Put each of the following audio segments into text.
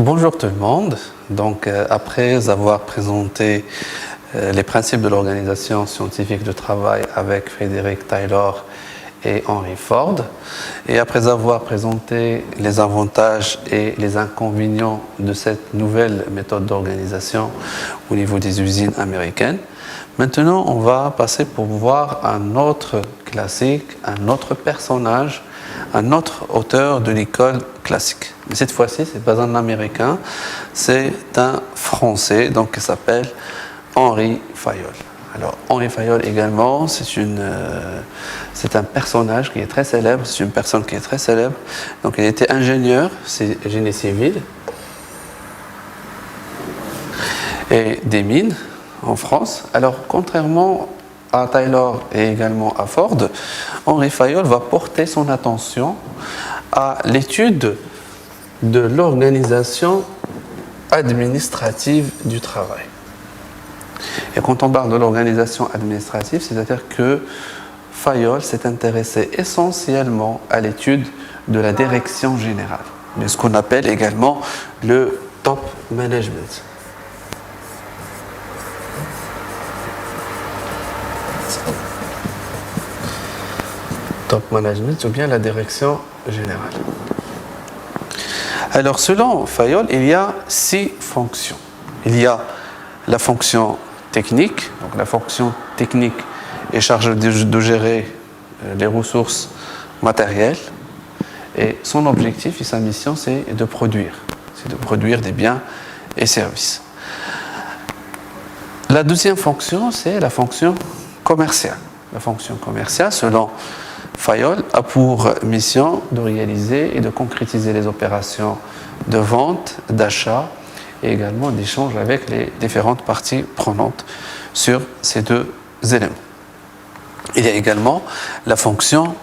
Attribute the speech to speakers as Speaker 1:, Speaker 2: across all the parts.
Speaker 1: Bonjour tout le monde. Donc, après avoir présenté les principes de l'organisation scientifique de travail avec Frédéric Taylor et Henry Ford, et après avoir présenté les avantages et les inconvénients de cette nouvelle méthode d'organisation au niveau des usines américaines, maintenant on va passer pour voir un autre classique, un autre personnage, un autre auteur de l'école classique. Mais cette fois-ci, ce n'est pas un Américain, c'est un Français, donc qui s'appelle Henri Fayol. Alors, Henri Fayol également, c'est un personnage qui est très célèbre, c'est une personne qui est très célèbre. Donc, il était ingénieur, c'est génie civil, et des mines en France. Alors, contrairement à Taylor et également à Ford, Henri Fayol va porter son attention à l'étude de l'organisation administrative du travail. Et quand on parle de l'organisation administrative, c'est-à-dire que Fayol s'est intéressé essentiellement à l'étude de la direction générale, mais ce qu'on appelle également le top management. Top management ou bien la direction générale. Alors, selon Fayol, il y a 6 fonctions. Il y a la fonction technique. Donc, la fonction technique est chargée de gérer les ressources matérielles. Et son objectif et sa mission, c'est de produire. C'est de produire des biens et services. La deuxième fonction, c'est la fonction commerciale. La fonction commerciale, selon Fayol, a pour mission de réaliser et de concrétiser les opérations de vente, d'achat et également d'échange avec les différentes parties prenantes sur ces deux éléments. Il y a également la fonction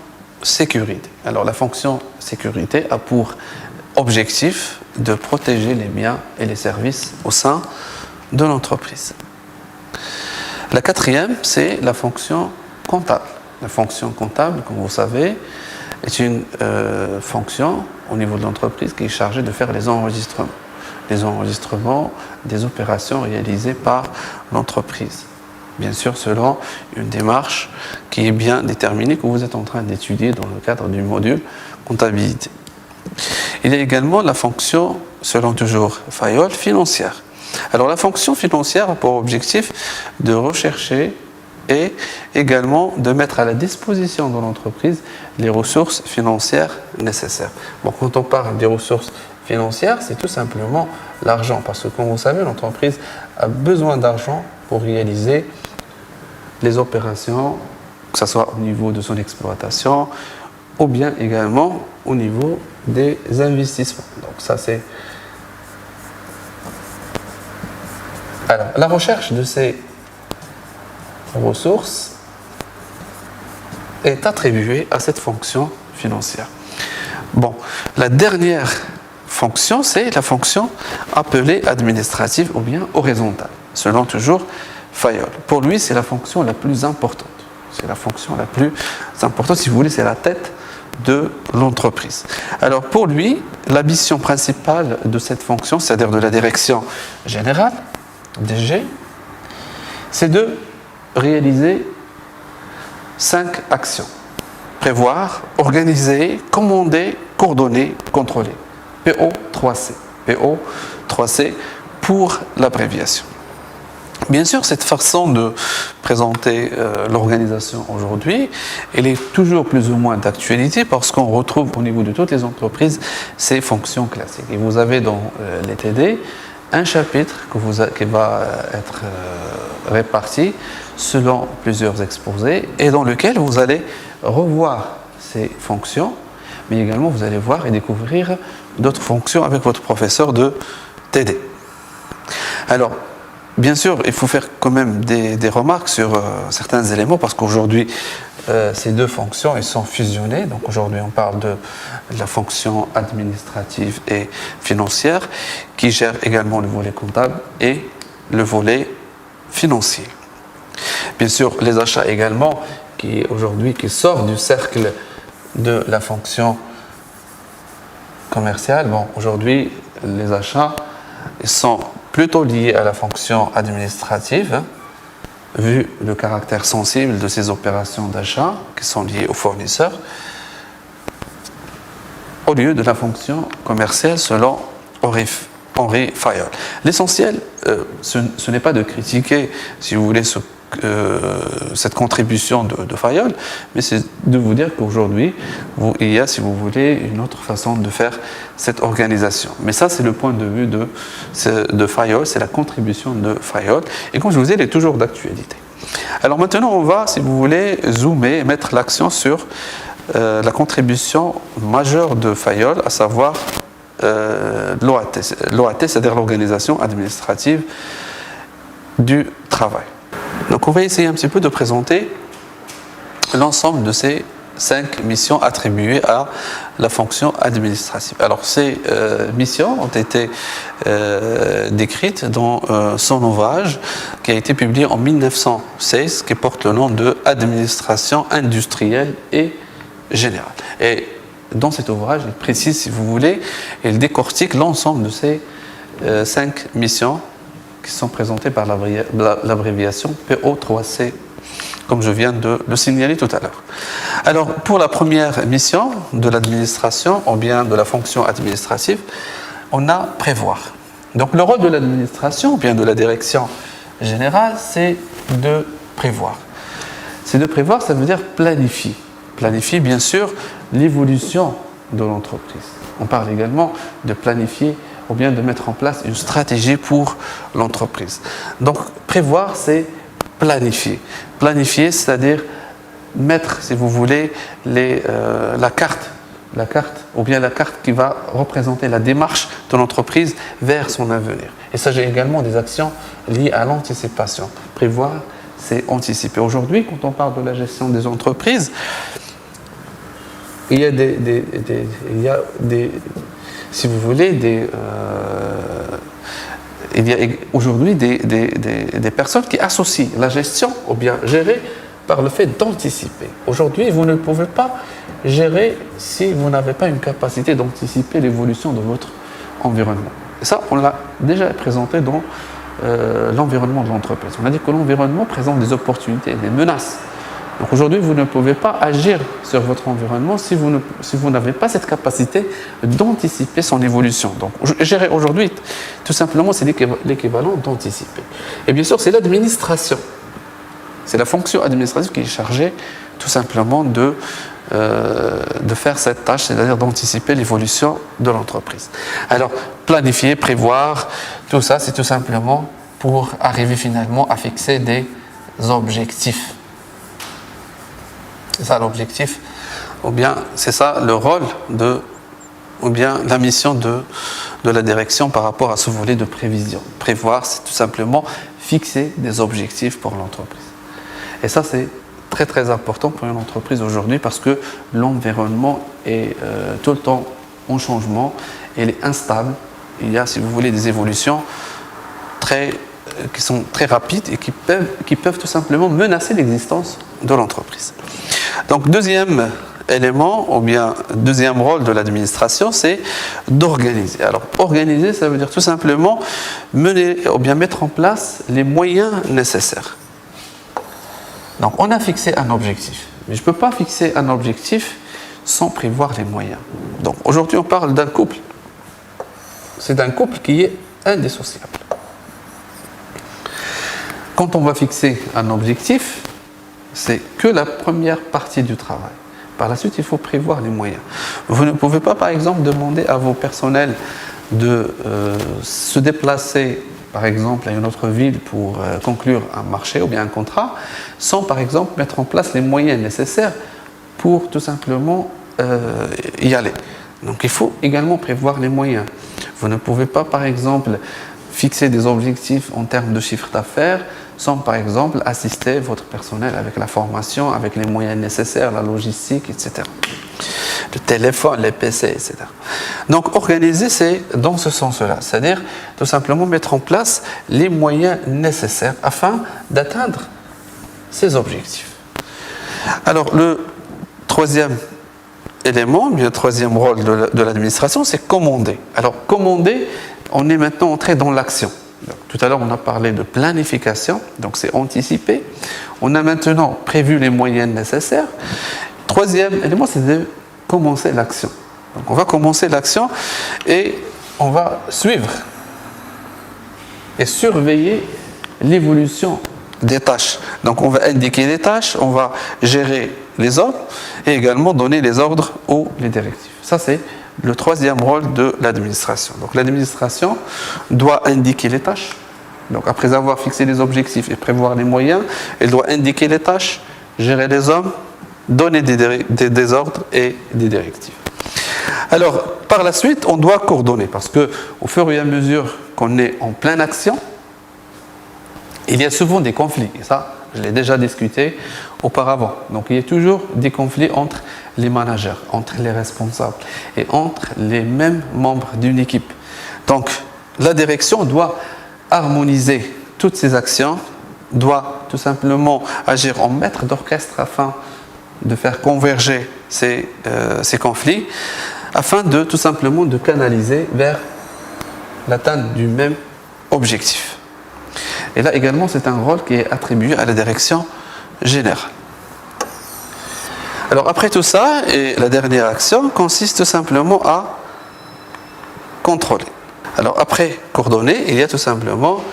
Speaker 1: sécurité. Alors la fonction sécurité a pour objectif de protéger les biens et les services au sein de l'entreprise. La quatrième, c'est la fonction comptable. La fonction comptable, comme vous savez, est une fonction au niveau de l'entreprise qui est chargée de faire les enregistrements. Les enregistrements des opérations réalisées par l'entreprise. Bien sûr, selon une démarche qui est bien déterminée, que vous êtes en train d'étudier dans le cadre du module comptabilité. Il y a également la fonction, selon toujours Fayol, financière. Alors la fonction financière a pour objectif de rechercher et également de mettre à la disposition de l'entreprise les ressources financières nécessaires. Bon, quand on parle des ressources financières, c'est tout simplement l'argent, parce que comme vous savez, l'entreprise a besoin d'argent pour réaliser les opérations, que ce soit au niveau de son exploitation ou bien également au niveau des investissements. Donc ça c'est... Alors, la recherche de ces ressources est attribuée à cette fonction financière. Bon, la dernière fonction, c'est la fonction appelée administrative ou bien horizontale, selon toujours Fayol. Pour lui, c'est la fonction la plus importante. C'est la fonction la plus importante, si vous voulez, c'est la tête de l'entreprise. Alors pour lui, la mission principale de cette fonction, c'est-à-dire de la direction générale, DG, c'est de réaliser 5 actions. Prévoir, organiser, commander, coordonner, contrôler. PO3C. PO3C pour l'abréviation. Bien sûr, cette façon de présenter l'organisation aujourd'hui, elle est toujours plus ou moins d'actualité parce qu'on retrouve au niveau de toutes les entreprises ces fonctions classiques. Et vous avez dans les TD un chapitre qui va être réparti selon plusieurs exposés et dans lequel vous allez revoir ces fonctions, mais également vous allez voir et découvrir d'autres fonctions avec votre professeur de TD. Alors, bien sûr, il faut faire quand même des remarques sur certains éléments parce qu'aujourd'hui, ces deux fonctions elles sont fusionnées. Donc aujourd'hui, on parle de la fonction administrative et financière qui gère également le volet comptable et le volet financier. Bien sûr, les achats également qui sort du cercle de la fonction commerciale. Bon, aujourd'hui, les achats sont plutôt liés à la fonction administrative, vu le caractère sensible de ces opérations d'achat qui sont liées aux fournisseurs, au lieu de la fonction commerciale selon Henri Fayol. L'essentiel, ce n'est pas de critiquer, si vous voulez, cette contribution de Fayol, mais c'est de vous dire qu'aujourd'hui, il y a, si vous voulez, une autre façon de faire cette organisation. Mais ça, c'est le point de vue de Fayol, c'est la contribution de Fayol. Et comme je vous ai dit, elle est toujours d'actualité. Alors maintenant, on va, si vous voulez, zoomer et mettre l'accent sur la contribution majeure de Fayol, à savoir l'OAT, c'est-à-dire l'organisation administrative du travail. Donc on va essayer un petit peu de présenter l'ensemble de ces 5 missions attribuées à la fonction administrative. Alors ces missions ont été décrites dans son ouvrage qui a été publié en 1916, qui porte le nom de Administration industrielle et générale. Et dans cet ouvrage, il précise, si vous voulez, il décortique l'ensemble de ces 5 missions qui sont présentées par l'abréviation PO3C, comme je viens de le signaler tout à l'heure. Alors, pour la première mission de l'administration, ou bien de la fonction administrative, on a prévoir. Donc, le rôle de l'administration, ou bien de la direction générale, c'est de prévoir. C'est de prévoir, ça veut dire planifier. Planifier, bien sûr, l'évolution de l'entreprise. On parle également de planifier ou bien de mettre en place une stratégie pour l'entreprise. Donc, prévoir, c'est planifier. Planifier, c'est-à-dire mettre, si vous voulez, la carte ou bien la carte qui va représenter la démarche de l'entreprise vers son avenir. Il s'agit également des actions liées à l'anticipation. Prévoir, c'est anticiper. Aujourd'hui, quand on parle de la gestion des entreprises, il y a si vous voulez, il y a aujourd'hui des personnes qui associent la gestion ou bien gérer par le fait d'anticiper. Aujourd'hui, vous ne pouvez pas gérer si vous n'avez pas une capacité d'anticiper l'évolution de votre environnement. Et ça, on l'a déjà présenté dans l'environnement de l'entreprise. On a dit que l'environnement présente des opportunités, des menaces. Donc aujourd'hui, vous ne pouvez pas agir sur votre environnement si vous n'avez pas cette capacité d'anticiper son évolution. Donc gérer aujourd'hui, tout simplement, c'est l'équivalent d'anticiper. Et bien sûr, c'est l'administration. C'est la fonction administrative qui est chargée tout simplement de faire cette tâche, c'est-à-dire d'anticiper l'évolution de l'entreprise. Alors, planifier, prévoir, tout ça, c'est tout simplement pour arriver finalement à fixer des objectifs. C'est ça l'objectif, ou bien c'est ça le rôle ou bien la mission de la direction par rapport à ce volet de prévision. Prévoir, c'est tout simplement fixer des objectifs pour l'entreprise. Et ça, c'est très très important pour une entreprise aujourd'hui parce que l'environnement est tout le temps en changement, elle est instable. Il y a, si vous voulez, des évolutions qui sont très rapides et qui peuvent tout simplement menacer l'existence de l'entreprise. Donc, deuxième élément, ou bien deuxième rôle de l'administration, c'est d'organiser. Alors, organiser, ça veut dire tout simplement mener ou bien mettre en place les moyens nécessaires. Donc, on a fixé un objectif, mais je ne peux pas fixer un objectif sans prévoir les moyens. Donc, aujourd'hui, on parle d'un couple. C'est un couple qui est indissociable. Quand on va fixer un objectif, c'est que la première partie du travail. Par la suite, il faut prévoir les moyens. Vous ne pouvez pas, par exemple, demander à vos personnels de se déplacer, par exemple, à une autre ville pour conclure un marché ou bien un contrat, sans, par exemple, mettre en place les moyens nécessaires pour tout simplement y aller. Donc, il faut également prévoir les moyens. Vous ne pouvez pas, par exemple, fixer des objectifs en termes de chiffre d'affaires sans, par exemple, assister votre personnel avec la formation, avec les moyens nécessaires, la logistique, etc. Le téléphone, les PC, etc. Donc, organiser, c'est dans ce sens-là, c'est-à-dire tout simplement mettre en place les moyens nécessaires afin d'atteindre ces objectifs. Alors, le troisième élément, bien, le troisième rôle de l'administration, c'est commander. Alors, commander, on est maintenant entré dans l'action. Tout à l'heure, on a parlé de planification, donc c'est anticiper. On a maintenant prévu les moyens nécessaires. Troisième élément, c'est de commencer l'action. Donc, on va commencer l'action et on va suivre et surveiller l'évolution des tâches. Donc, on va indiquer les tâches, on va gérer les ordres et également donner les ordres ou les directives. Ça, c'est le troisième rôle de l'administration. Donc, l'administration doit indiquer les tâches. Donc, après avoir fixé les objectifs et prévoir les moyens, elle doit indiquer les tâches, gérer les hommes, donner des ordres et des directives. Alors, par la suite, on doit coordonner parce que au fur et à mesure qu'on est en pleine action, il y a souvent des conflits. Et ça, je l'ai déjà discuté auparavant. Donc, il y a toujours des conflits entre les managers, entre les responsables et entre les mêmes membres d'une équipe. Donc, la direction doit harmoniser toutes ces actions, doit tout simplement agir en maître d'orchestre afin de faire converger ces conflits, afin de tout simplement de canaliser vers l'atteinte du même objectif. Et là également, c'est un rôle qui est attribué à la direction générale. Alors après tout ça, et la dernière action consiste simplement à contrôler. Alors après coordonner, il y a tout simplement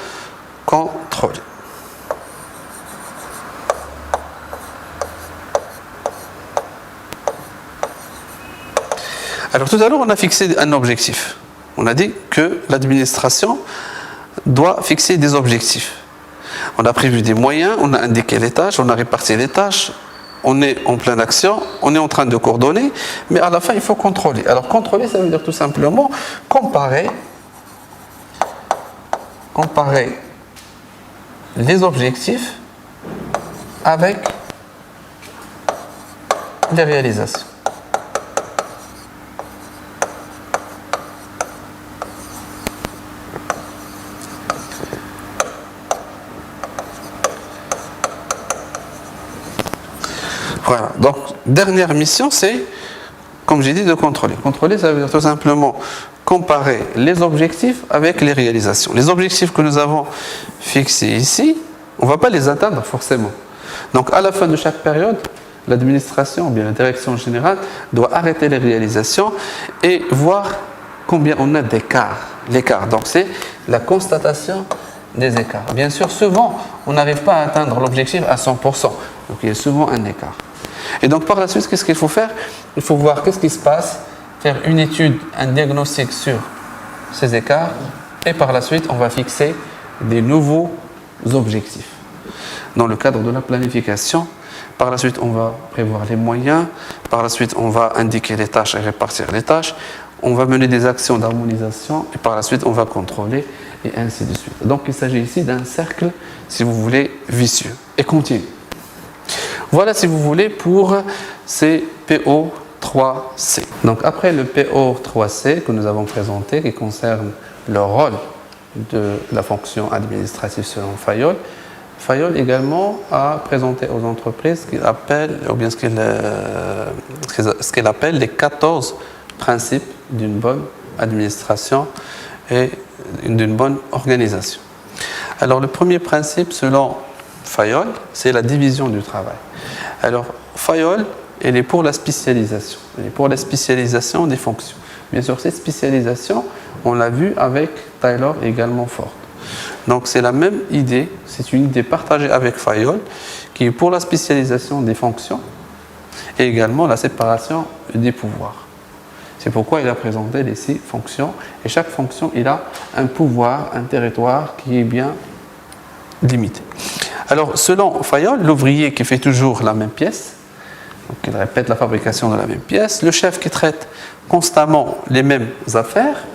Speaker 1: contrôler. Alors tout à l'heure, on a fixé un objectif. On a dit que l'administration doit fixer des objectifs. On a prévu des moyens, on a indiqué les tâches, on a réparti les tâches, on est en pleine action, on est en train de coordonner, mais à la fin, il faut contrôler. Alors contrôler, ça veut dire tout simplement comparer les objectifs avec les réalisations. Voilà, donc dernière mission, c'est, comme j'ai dit, de contrôler. Contrôler, ça veut dire tout simplement comparer les objectifs avec les réalisations. Les objectifs que nous avons fixés ici, on ne va pas les atteindre forcément. Donc à la fin de chaque période, l'administration, ou bien la direction générale, doit arrêter les réalisations et voir combien on a d'écart. L'écart, donc c'est la constatation des écarts. Bien sûr, souvent, on n'arrive pas à atteindre l'objectif à 100%. Donc il y a souvent un écart. Et donc par la suite, qu'est-ce qu'il faut faire? Il faut voir qu'est-ce qui se passe, faire une étude, un diagnostic sur ces écarts, et par la suite, on va fixer des nouveaux objectifs. Dans le cadre de la planification, par la suite, on va prévoir les moyens, par la suite, on va indiquer les tâches et répartir les tâches, on va mener des actions d'harmonisation, et par la suite, on va contrôler, et ainsi de suite. Donc il s'agit ici d'un cercle, si vous voulez, vicieux et continu. Voilà, si vous voulez, pour ces PO3C. Donc après le PO3C que nous avons présenté, qui concerne le rôle de la fonction administrative selon Fayol, Fayol également a présenté aux entreprises ce qu'il appelle, ou bien ce qu'il appelle les 14 principes d'une bonne administration et d'une bonne organisation. Alors le premier principe selon Fayol, c'est la division du travail. Alors Fayol, elle est pour la spécialisation. Elle est pour la spécialisation des fonctions. Bien sûr, cette spécialisation, on l'a vu avec Taylor et également Ford. Donc c'est la même idée, c'est une idée partagée avec Fayol, qui est pour la spécialisation des fonctions et également la séparation des pouvoirs. C'est pourquoi il a présenté les 6 fonctions, et chaque fonction, il a un pouvoir, un territoire qui est bien limité. Alors, selon Fayol, l'ouvrier qui fait toujours la même pièce, donc il répète la fabrication de la même pièce, le chef qui traite constamment les mêmes affaires,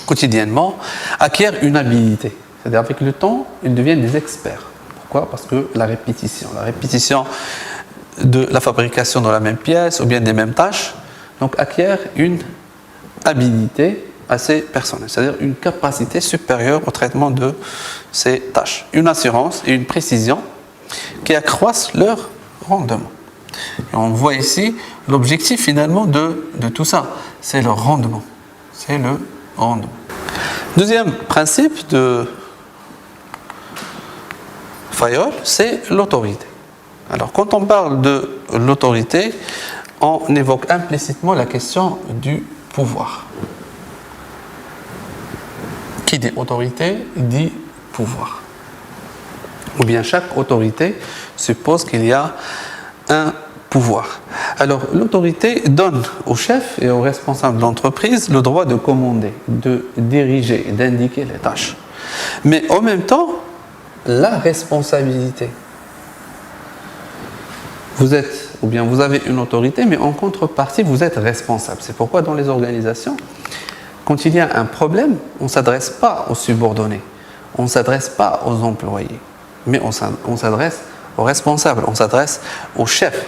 Speaker 1: quotidiennement, acquiert une habilité. C'est-à-dire, avec le temps, ils deviennent des experts. Pourquoi? Parce que la répétition de la fabrication de la même pièce ou bien des mêmes tâches, donc acquiert une habilité assez personnelle, c'est-à-dire une capacité supérieure au traitement de ces tâches, une assurance et une précision qui accroissent leur rendement. Et on voit ici l'objectif finalement de tout ça, c'est le rendement. C'est le rendement. Deuxième principe de Fayol, c'est l'autorité. Alors quand on parle de l'autorité, on évoque implicitement la question du pouvoir. Qui dit autorité dit pouvoir. Ou bien chaque autorité suppose qu'il y a un pouvoir. Alors l'autorité donne au chef et aux responsables d'entreprise le droit de commander, de diriger, d'indiquer les tâches. Mais en même temps, la responsabilité. Vous avez une autorité, mais en contrepartie, vous êtes responsable. C'est pourquoi dans les organisations, quand il y a un problème, on ne s'adresse pas aux subordonnés, on ne s'adresse pas aux employés, mais on s'adresse aux responsables, on s'adresse aux chefs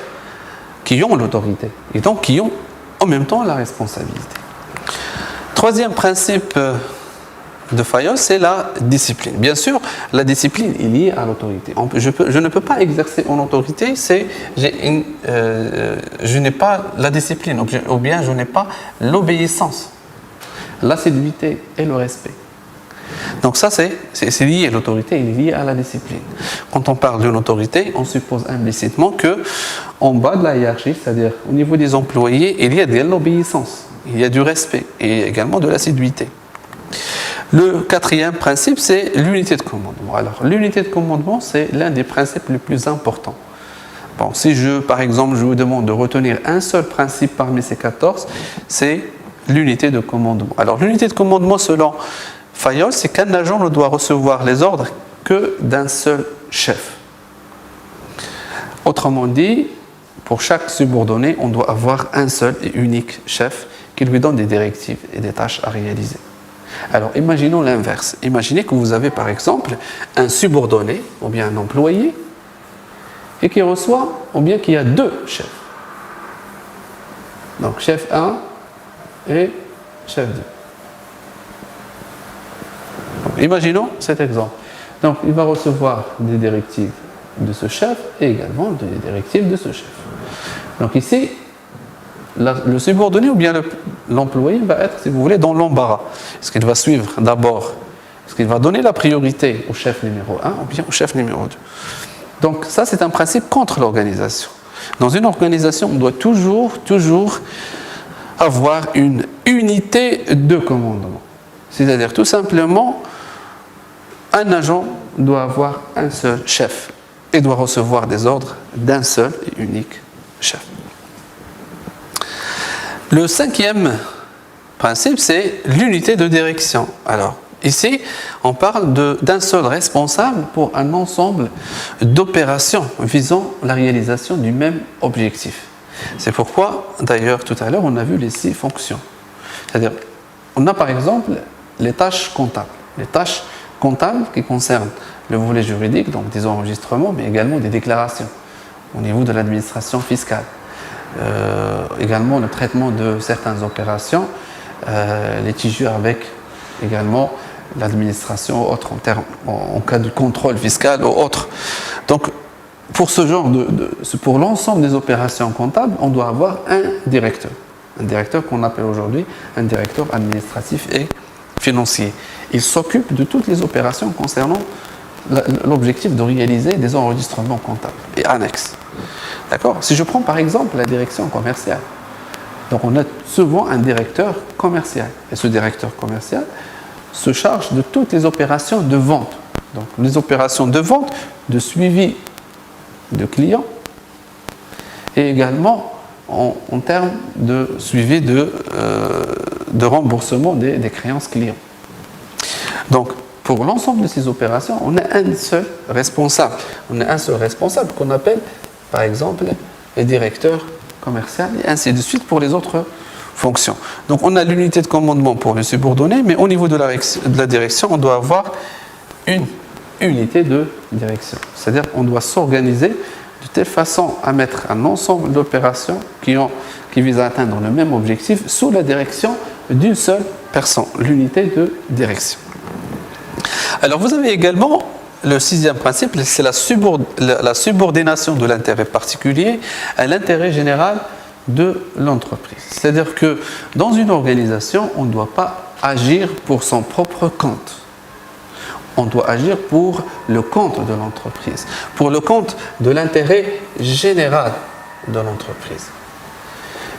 Speaker 1: qui ont l'autorité et donc qui ont en même temps la responsabilité. Troisième principe de Fayol, c'est la discipline. Bien sûr, la discipline est liée à l'autorité. Je ne peux pas exercer en autorité, je n'ai pas la discipline, ou bien je n'ai pas l'obéissance, l'assiduité et le respect. Donc ça, c'est lié à l'autorité, il est lié à la discipline. Quand on parle d'une autorité, on suppose implicitement qu'en bas de la hiérarchie, c'est-à-dire au niveau des employés, il y a de l'obéissance, il y a du respect et également de l'assiduité. Le quatrième principe, c'est l'unité de commandement. Alors, l'unité de commandement, c'est l'un des principes les plus importants. Bon, si par exemple, je vous demande de retenir un seul principe parmi ces 14, c'est l'unité de commandement. Alors, l'unité de commandement, selon Fayol, c'est qu'un agent ne doit recevoir les ordres que d'un seul chef. Autrement dit, pour chaque subordonné, on doit avoir un seul et unique chef qui lui donne des directives et des tâches à réaliser. Alors, imaginons l'inverse. Imaginez que vous avez par exemple un subordonné, ou bien un employé, et qui reçoit, ou bien qu'il y a deux chefs. Donc, chef 1 et chef 2. Donc, imaginons cet exemple. Donc, il va recevoir des directives de ce chef et également des directives de ce chef. Donc, ici, le subordonné ou bien l'employé va être, si vous voulez, dans l'embarras. Est-ce qu'il va suivre d'abord, est-ce qu'il va donner la priorité au chef numéro 1 ou bien au chef numéro 2? Donc ça, c'est un principe contre l'organisation. Dans une organisation, on doit toujours avoir une unité de commandement. C'est-à-dire tout simplement, un agent doit avoir un seul chef et doit recevoir des ordres d'un seul et unique chef. Le cinquième principe, c'est l'unité de direction. Alors, ici, on parle d'un seul responsable pour un ensemble d'opérations visant la réalisation du même objectif. C'est pourquoi, d'ailleurs, tout à l'heure, on a vu les 6 fonctions. C'est-à-dire, on a par exemple les tâches comptables. Les tâches comptables qui concernent le volet juridique, donc des enregistrements, mais également des déclarations au niveau de l'administration fiscale. Également le traitement de certaines opérations litigieux avec également l'administration autre en cas de contrôle fiscal ou autre. Donc pour ce genre pour l'ensemble des opérations comptables, on doit avoir un directeur qu'on appelle aujourd'hui un directeur administratif et financier. Il s'occupe de toutes les opérations concernant l'objectif de réaliser des enregistrements comptables et annexes. D'accord ? Si je prends par exemple la direction commerciale, donc on a souvent un directeur commercial. Et ce directeur commercial se charge de toutes les opérations de vente. Donc les opérations de vente, de suivi de clients et également en termes de suivi de remboursement des créances clients. Donc pour l'ensemble de ces opérations, on a un seul responsable. On a un seul responsable qu'on appelle par exemple le directeur commercial et ainsi de suite pour les autres fonctions. Donc on a l'unité de commandement pour le subordonné, mais au niveau de la direction, on doit avoir une unité de direction. C'est-à-dire qu'on doit s'organiser de telle façon à mettre un ensemble d'opérations qui visent à atteindre le même objectif sous la direction d'une seule personne, l'unité de direction. Alors vous avez également le sixième principe, c'est la subordination de l'intérêt particulier à l'intérêt général de l'entreprise. C'est-à-dire que dans une organisation, on ne doit pas agir pour son propre compte. On doit agir pour le compte de l'entreprise, pour le compte de l'intérêt général de l'entreprise.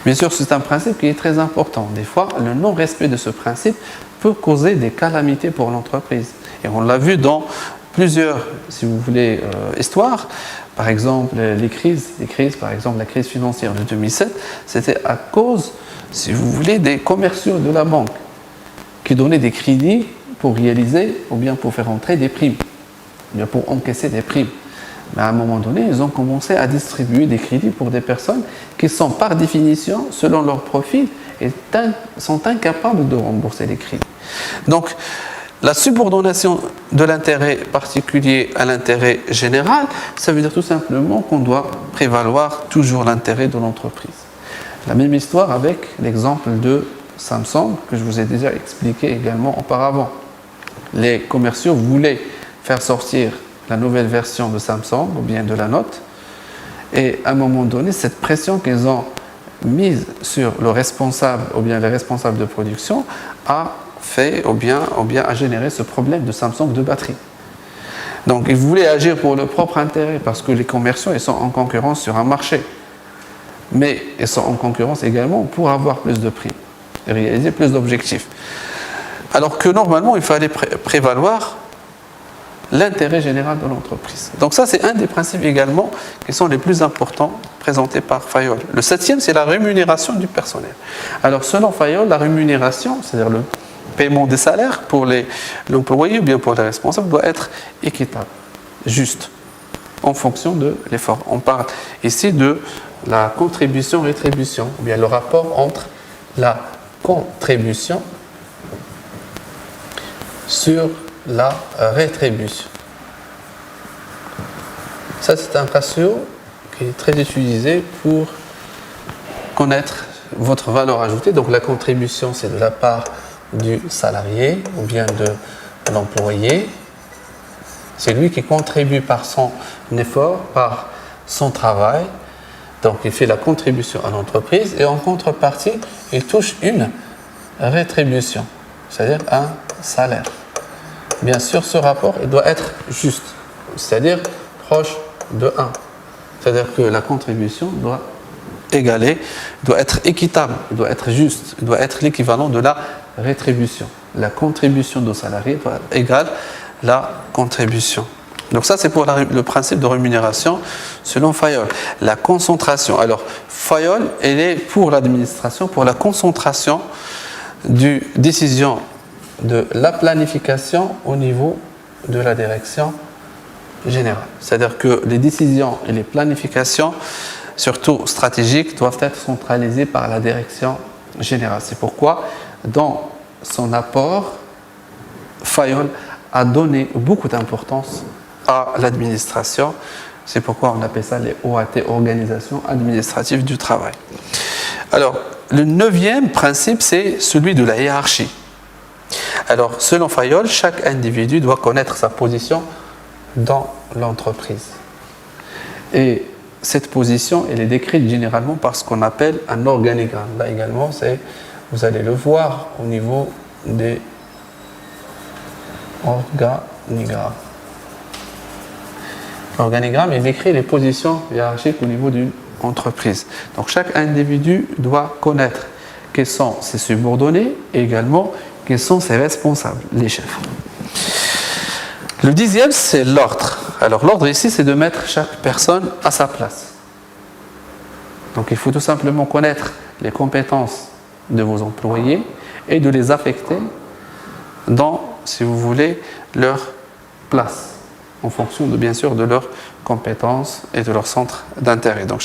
Speaker 1: Bien sûr, c'est un principe qui est très important. Des fois, le non-respect de ce principe peut causer des calamités pour l'entreprise. Et on l'a vu dans plusieurs, si vous voulez, histoires. Par exemple, les crises, par exemple la crise financière de 2007, c'était à cause, si vous voulez, des commerciaux de la banque qui donnaient des crédits pour réaliser ou bien pour faire entrer des primes, ou bien pour encaisser des primes. Mais à un moment donné, ils ont commencé à distribuer des crédits pour des personnes qui sont par définition, selon leur profil, sont incapables de rembourser les crédits. Donc, la subordination de l'intérêt particulier à l'intérêt général, ça veut dire tout simplement qu'on doit prévaloir toujours l'intérêt de l'entreprise. La même histoire avec l'exemple de Samsung que je vous ai déjà expliqué également auparavant. Les commerciaux voulaient faire sortir la nouvelle version de Samsung ou bien de la Note, et à un moment donné, cette pression qu'ils ont mise sur le responsable ou bien les responsables de production a fait ou bien a généré ce problème de Samsung de batterie. Donc ils voulaient agir pour leur propre intérêt parce que les commerciaux ils sont en concurrence sur un marché, mais ils sont en concurrence également pour avoir plus de prix et réaliser plus d'objectifs. Alors que normalement il fallait prévaloir l'intérêt général de l'entreprise. Donc ça c'est un des principes également qui sont les plus importants présentés par Fayol. Le septième c'est la rémunération du personnel. Alors selon Fayol, la rémunération, c'est-à-dire le paiement des salaires pour l'employé ou bien pour les responsables doit être équitable, juste, en fonction de l'effort. On parle ici de la contribution-rétribution, ou bien le rapport entre la contribution sur la rétribution. Ça, c'est un ratio qui est très utilisé pour connaître votre valeur ajoutée. Donc la contribution, c'est de la part du salarié ou bien de l'employé. C'est lui qui contribue par son effort, par son travail. Donc il fait la contribution à l'entreprise et en contrepartie, il touche une rétribution, c'est-à-dire un salaire. Bien sûr, ce rapport il doit être juste, c'est-à-dire proche de 1. C'est-à-dire que la contribution doit égaler, doit être équitable, doit être juste, doit être l'équivalent de la rétribution. La contribution du salarié doit être égale la contribution. Donc ça, c'est pour le principe de rémunération selon Fayol. La concentration. Alors, Fayol, elle est pour l'administration, pour la concentration du décision de la planification au niveau de la direction générale. C'est-à-dire que les décisions et les planifications, surtout stratégiques, doivent être centralisées par la direction générale. C'est pourquoi, dans son apport, Fayol a donné beaucoup d'importance à l'administration. C'est pourquoi on appelle ça les OAT, Organisation administrative du travail. Alors, le 9e principe, c'est celui de la hiérarchie. Alors, selon Fayol, chaque individu doit connaître sa position dans l'entreprise. Et cette position, elle est décrite généralement par ce qu'on appelle un organigramme. Là également, vous allez le voir au niveau des organigrammes. L'organigramme, il décrit les positions hiérarchiques au niveau d'une entreprise. Donc chaque individu doit connaître quels sont ses subordonnés et également quels sont ses responsables, les chefs. Le 10e, c'est l'ordre. Alors l'ordre ici, c'est de mettre chaque personne à sa place. Donc il faut tout simplement connaître les compétences de vos employés et de les affecter dans, si vous voulez, leur place, en fonction bien sûr de leurs compétences et de leur centre d'intérêt. Donc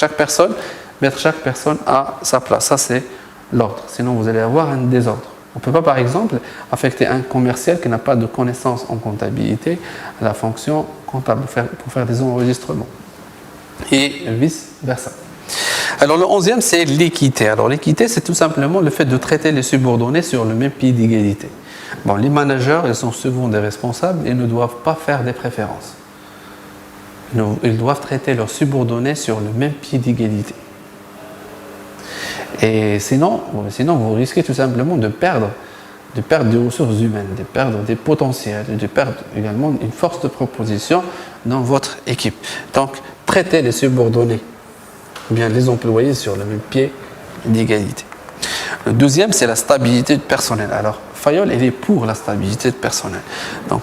Speaker 1: mettre chaque personne à sa place, ça c'est l'ordre. Sinon vous allez avoir un désordre. On ne peut pas par exemple affecter un commercial qui n'a pas de connaissances en comptabilité à la fonction comptable pour faire des enregistrements et vice versa. Alors le 11e, c'est l'équité. Alors l'équité, c'est tout simplement le fait de traiter les subordonnés sur le même pied d'égalité. Bon, les managers, ils sont souvent des responsables et ne doivent pas faire des préférences. Ils doivent traiter leurs subordonnés sur le même pied d'égalité. Et sinon, vous risquez tout simplement de perdre des ressources humaines, de perdre des potentiels, de perdre également une force de proposition dans votre équipe. Donc, traitez les subordonnés, ou bien les employés sur le même pied d'égalité. Le deuxième, c'est la stabilité du personnel. Alors, Fayol, il est pour la stabilité du personnel. Donc,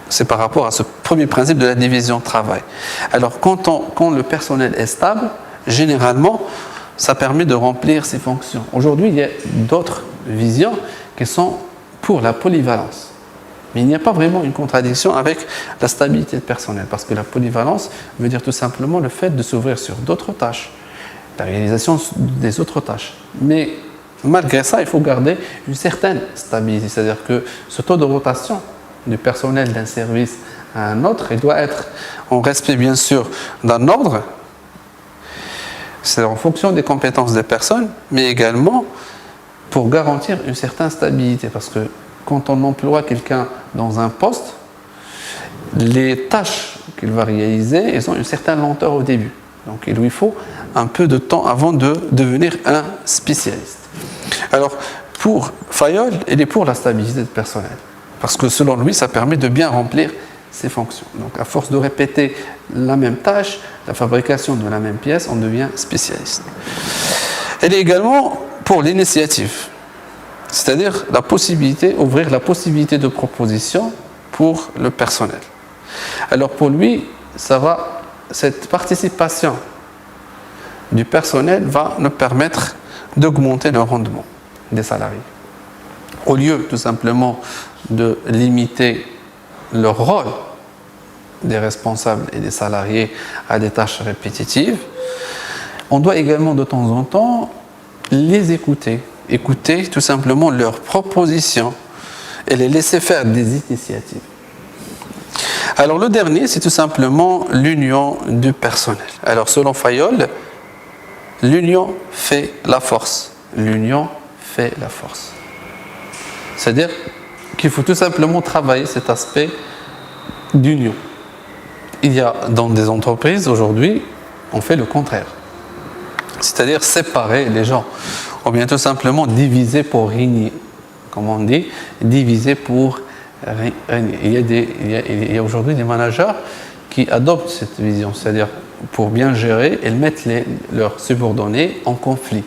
Speaker 1: c'est par rapport à ce premier principe de la division de travail. Alors, quand le personnel est stable, généralement, ça permet de remplir ses fonctions. Aujourd'hui, il y a d'autres visions qui sont pour la polyvalence. Mais il n'y a pas vraiment une contradiction avec la stabilité du personnel, parce que la polyvalence veut dire tout simplement le fait de s'ouvrir sur d'autres tâches, la réalisation des autres tâches. Mais malgré ça, il faut garder une certaine stabilité, c'est-à-dire que ce taux de rotation du personnel d'un service à un autre, il doit être en respect bien sûr d'un ordre, c'est en fonction des compétences des personnes, mais également pour garantir une certaine stabilité, parce que quand on emploie quelqu'un dans un poste, les tâches qu'il va réaliser, elles ont une certaine lenteur au début. Donc il lui faut un peu de temps avant de devenir un spécialiste. Alors pour Fayol, il est pour la stabilité du personnel, parce que selon lui, ça permet de bien remplir ses fonctions. Donc à force de répéter la même tâche, la fabrication de la même pièce, on devient spécialiste. Elle est également pour l'initiative, c'est-à-dire la possibilité, ouvrir la possibilité de proposition pour le personnel. Alors pour lui, cette participation du personnel va nous permettre d'augmenter le rendement des salariés. Au lieu tout simplement de limiter le rôle des responsables et des salariés à des tâches répétitives, on doit également de temps en temps les écouter tout simplement leurs propositions et les laisser faire des initiatives. Alors le dernier, c'est tout simplement l'union du personnel. Alors selon Fayol, l'union fait la force. L'union fait la force. C'est-à-dire qu'il faut tout simplement travailler cet aspect d'union. Il y a dans des entreprises aujourd'hui, on fait le contraire. C'est-à-dire séparer les gens. Ou bien tout simplement diviser pour régner. Comme on dit, diviser pour régner. Il y a aujourd'hui des managers qui adoptent cette vision. C'est-à-dire, pour bien gérer, ils mettent leurs subordonnés en conflit.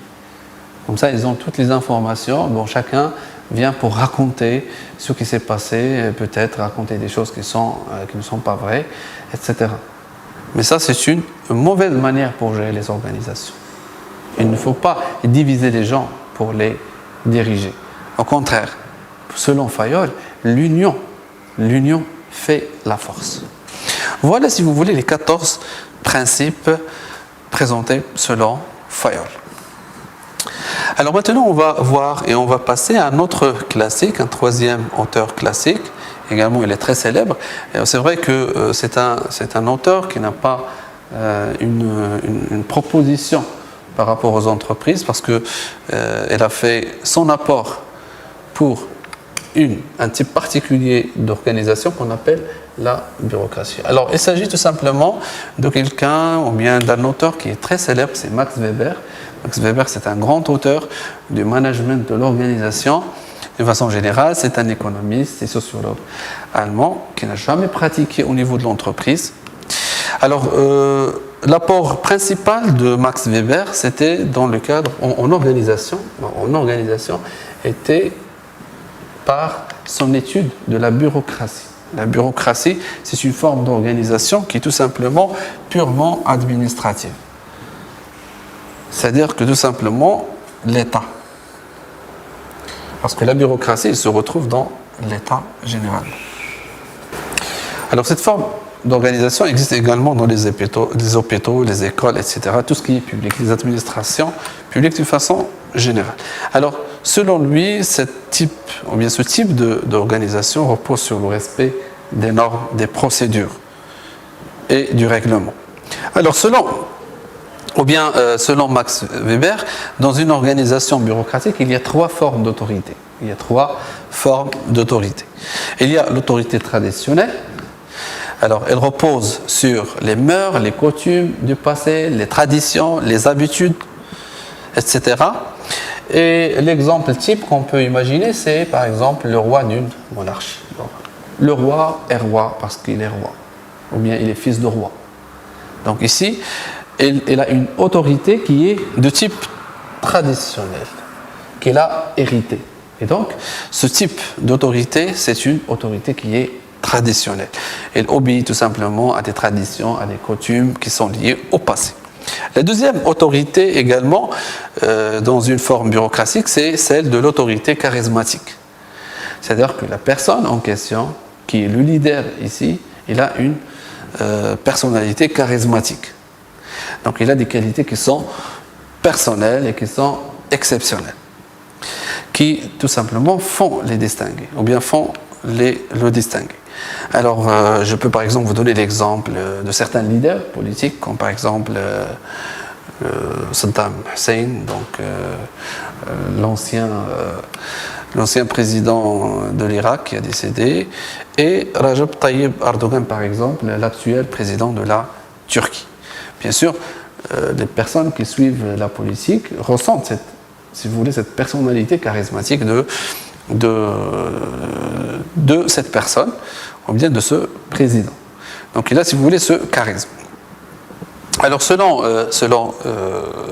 Speaker 1: Comme ça, ils ont toutes les informations. Bon, chacun vient pour raconter ce qui s'est passé, peut-être raconter des choses qui ne sont pas vraies, etc. Mais ça, c'est une mauvaise manière pour gérer les organisations. Il ne faut pas diviser les gens pour les diriger. Au contraire, selon Fayol, l'union fait la force. Voilà, si vous voulez, les 14 principes présentés selon Fayol. Alors maintenant, on va voir et on va passer à un autre classique, un troisième auteur classique. Également, il est très célèbre. C'est vrai que c'est un auteur qui n'a pas une proposition par rapport aux entreprises, parce qu'elle a fait son apport pour un type particulier d'organisation qu'on appelle la bureaucratie. Alors, il s'agit tout simplement de quelqu'un, ou bien d'un auteur qui est très célèbre, c'est Max Weber. Max Weber, c'est un grand auteur du management de l'organisation. De façon générale, c'est un économiste et sociologue allemand qui n'a jamais pratiqué au niveau de l'entreprise. Alors, l'apport principal de Max Weber, c'était dans le cadre, en organisation, était par son étude de la bureaucratie. La bureaucratie, c'est une forme d'organisation qui est tout simplement purement administrative. C'est-à-dire que tout simplement, l'État. Parce que la bureaucratie, elle se retrouve dans l'État général. Alors cette forme d'organisation existe également dans les hôpitaux, les écoles, etc. Tout ce qui est public, les administrations publiques de façon générale. Alors, selon lui, ce type d'organisation repose sur le respect des normes, des procédures et du règlement. Alors, selon ou bien selon Max Weber, dans une organisation bureaucratique, il y a trois formes d'autorité. Il y a trois formes d'autorité. Il y a l'autorité traditionnelle. Alors, elle repose sur les mœurs, les coutumes du passé, les traditions, les habitudes, etc. Et l'exemple type qu'on peut imaginer, c'est par exemple le roi d'une monarchie. Le roi est roi parce qu'il est roi, ou bien il est fils de roi. Donc ici, il a une autorité qui est de type traditionnel, qu'il a hérité. Et donc, ce type d'autorité, c'est une autorité qui est traditionnelle. Elle obéit tout simplement à des traditions, à des coutumes qui sont liées au passé. La deuxième autorité également, dans une forme bureaucratique, c'est celle de l'autorité charismatique. C'est-à-dire que la personne en question, qui est le leader ici, il a une personnalité charismatique. Donc il a des qualités qui sont personnelles et qui sont exceptionnelles, qui tout simplement font les distinguer, ou bien font le distinguer. Alors je peux par exemple vous donner l'exemple de certains leaders politiques, comme par exemple Saddam Hussein, donc l'ancien président de l'Irak qui a décédé, et Recep Tayyip Erdogan par exemple, l'actuel président de la Turquie. Bien sûr, les personnes qui suivent la politique ressentent si vous voulez, cette personnalité charismatique de cette personne, ou bien de ce président. Donc il a, si vous voulez, ce charisme. Alors selon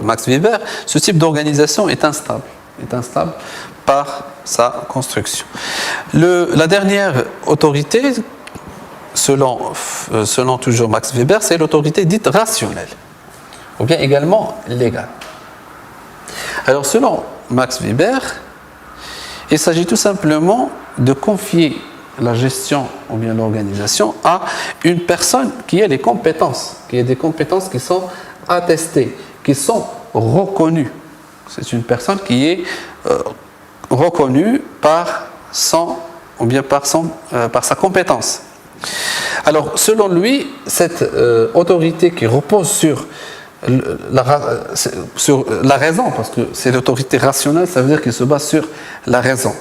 Speaker 1: Max Weber, ce type d'organisation est instable par sa construction. La dernière autorité, selon toujours Max Weber, c'est l'autorité dite rationnelle, ou bien également légale. Alors selon Max Weber, il s'agit tout simplement de confier la gestion ou bien l'organisation à une personne qui a des compétences qui sont attestées, qui sont reconnues. C'est une personne qui est reconnue par sa compétence. Alors, selon lui, cette autorité qui repose sur la raison, parce que c'est l'autorité rationnelle, ça veut dire qu'il se base sur la raison.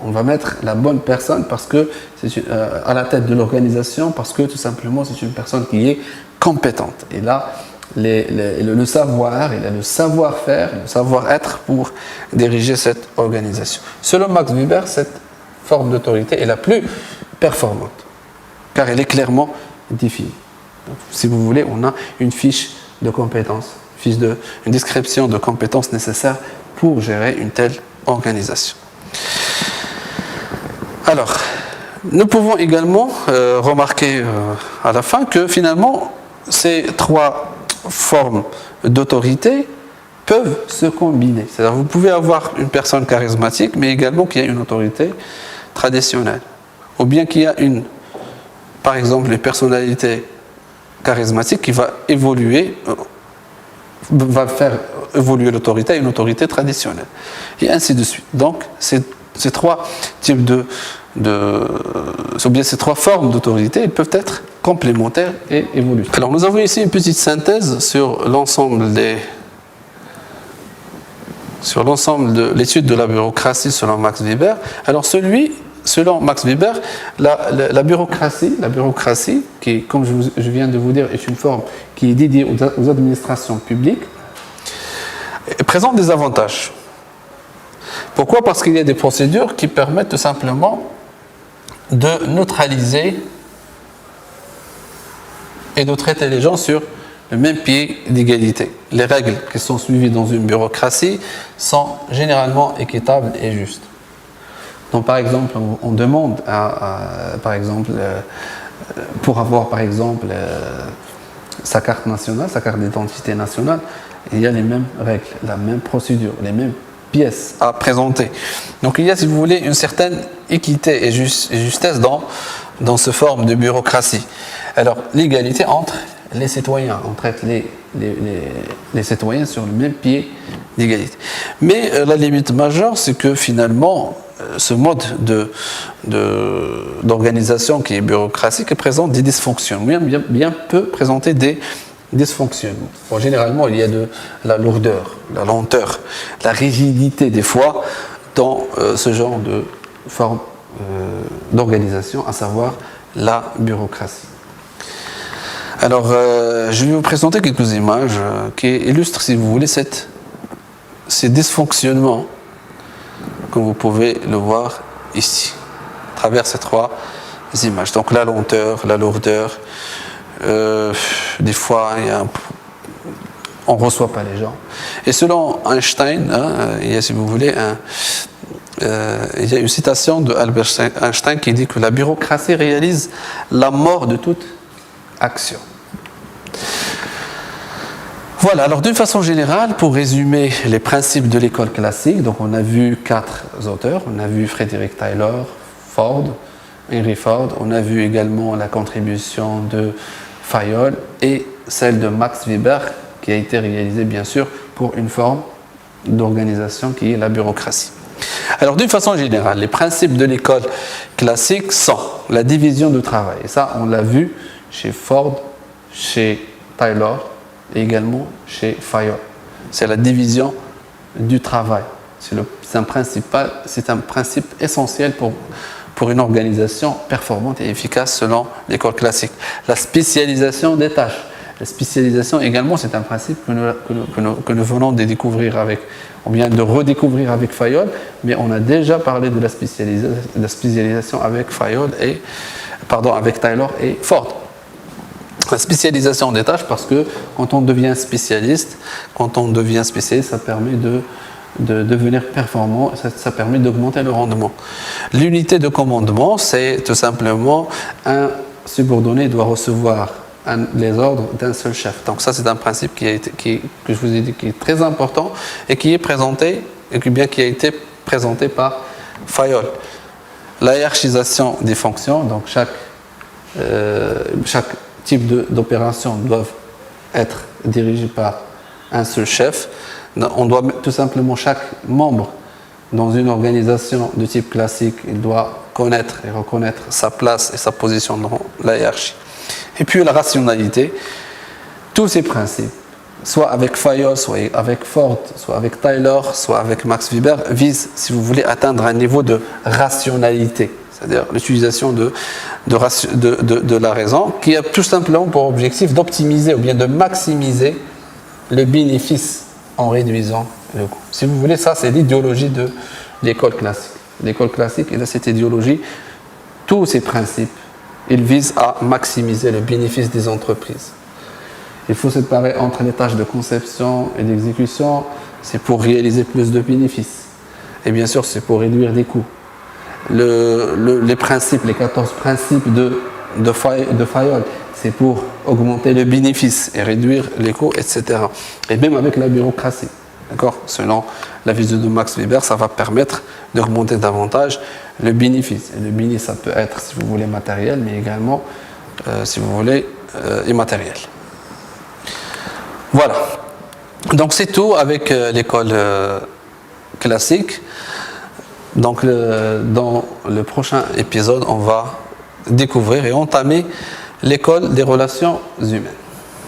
Speaker 1: On va mettre la bonne personne parce que c'est à la tête de l'organisation, parce que tout simplement c'est une personne qui est compétente. Et là, le savoir, il a le savoir-faire, le savoir-être pour diriger cette organisation. Selon Max Weber, cette forme d'autorité est la plus performante, car elle est clairement définie. Donc, si vous voulez, on a une fiche de compétences, une description de compétences nécessaires pour gérer une telle organisation. Alors, nous pouvons également remarquer à la fin que finalement, ces trois formes d'autorité peuvent se combiner. C'est-à-dire vous pouvez avoir une personne charismatique, mais également qui a une autorité traditionnelle. Ou bien qu'il y a par exemple, une personnalité charismatique qui va faire évoluer l'autorité à une autorité traditionnelle. Et ainsi de suite. Donc, ces trois types ces trois formes d'autorité, elles peuvent être complémentaires et évolutives. Alors, nous avons ici une petite synthèse sur l'ensemble de l'étude de la bureaucratie selon Max Weber. Alors, selon Max Weber, la bureaucratie, qui, comme je viens de vous dire, est une forme qui est dédiée aux administrations publiques, présente des avantages. Pourquoi ? Parce qu'il y a des procédures qui permettent tout simplement de neutraliser et de traiter les gens sur le même pied d'égalité. Les règles qui sont suivies dans une bureaucratie sont généralement équitables et justes. Donc par exemple, on demande pour avoir par exemple sa carte nationale, sa carte d'identité nationale, il y a les mêmes règles, la même procédure, les mêmes pièces à présenter. Donc il y a, si vous voulez, une certaine équité et justesse dans ce forme de bureaucratie. Alors l'égalité entre les citoyens, on traite les citoyens sur le même pied d'égalité. Mais la limite majeure, c'est que finalement, ce mode d'organisation qui est bureaucratique présente des dysfonctions, bien peut présenter des dysfonctionnements. Bon, généralement, il y a de la lourdeur, la lenteur, la rigidité des fois dans ce genre de forme d'organisation, à savoir la bureaucratie. Alors, je vais vous présenter quelques images qui illustrent, si vous voulez, ces dysfonctionnements, comme vous pouvez le voir ici, à travers ces trois images. Donc, la lenteur, la lourdeur, des fois, on ne reçoit pas les gens. Et selon Einstein, il y a, si vous voulez, il y a une citation de Albert Einstein qui dit que la bureaucratie réalise la mort de toute action. Voilà, alors d'une façon générale, pour résumer les principes de l'école classique, donc on a vu 4 auteurs, on a vu Frederick Taylor, Ford, Henry Ford, on a vu également la contribution de Fayol et celle de Max Weber qui a été réalisée bien sûr pour une forme d'organisation qui est la bureaucratie. Alors d'une façon générale, les principes de l'école classique sont la division du travail. Et ça, on l'a vu chez Ford, chez Taylor et également chez Fayol. C'est la division du travail. C'est un principe essentiel pour une organisation performante et efficace selon l'école classique. La spécialisation des tâches. La spécialisation également, c'est un principe que nous venons de découvrir on vient de redécouvrir avec Fayol, mais on a déjà parlé de la spécialisation avec avec Taylor et Ford. La spécialisation des tâches, parce que quand on devient spécialiste, ça permet de devenir performant, ça permet d'augmenter le rendement. L'unité de commandement, c'est tout simplement un subordonné doit recevoir les ordres d'un seul chef. Donc ça, c'est un principe que je vous ai dit qui est très important et qui a été présenté par Fayol. La hiérarchisation des fonctions, donc chaque type d'opération doit être dirigé par un seul chef. On doit tout simplement, chaque membre dans une organisation de type classique, il doit connaître et reconnaître sa place et sa position dans la hiérarchie. Et puis la rationalité, tous ces principes, soit avec Fayol, soit avec Ford, soit avec Taylor, soit avec Max Weber, visent, si vous voulez, atteindre un niveau de rationalité, c'est-à-dire l'utilisation de la raison, qui a tout simplement pour objectif d'optimiser ou bien de maximiser le bénéfice en réduisant le coût. Si vous voulez, ça c'est l'idéologie de l'école classique. L'école classique, et là cette idéologie, tous ces principes, ils visent à maximiser le bénéfice des entreprises. Il faut séparer entre les tâches de conception et d'exécution, c'est pour réaliser plus de bénéfices. Et bien sûr, c'est pour réduire des coûts. Les 14 principes de Fayol, c'est pour augmenter le bénéfice et réduire les coûts, etc. Et même avec la bureaucratie, d'accord ? Selon la vision de Max Weber, ça va permettre d'augmenter davantage le bénéfice. Et le bénéfice, ça peut être, si vous voulez, matériel, mais également, si vous voulez, immatériel. Voilà. Donc c'est tout avec l'école classique. Donc dans le prochain épisode, on va découvrir et entamer l'école des relations humaines.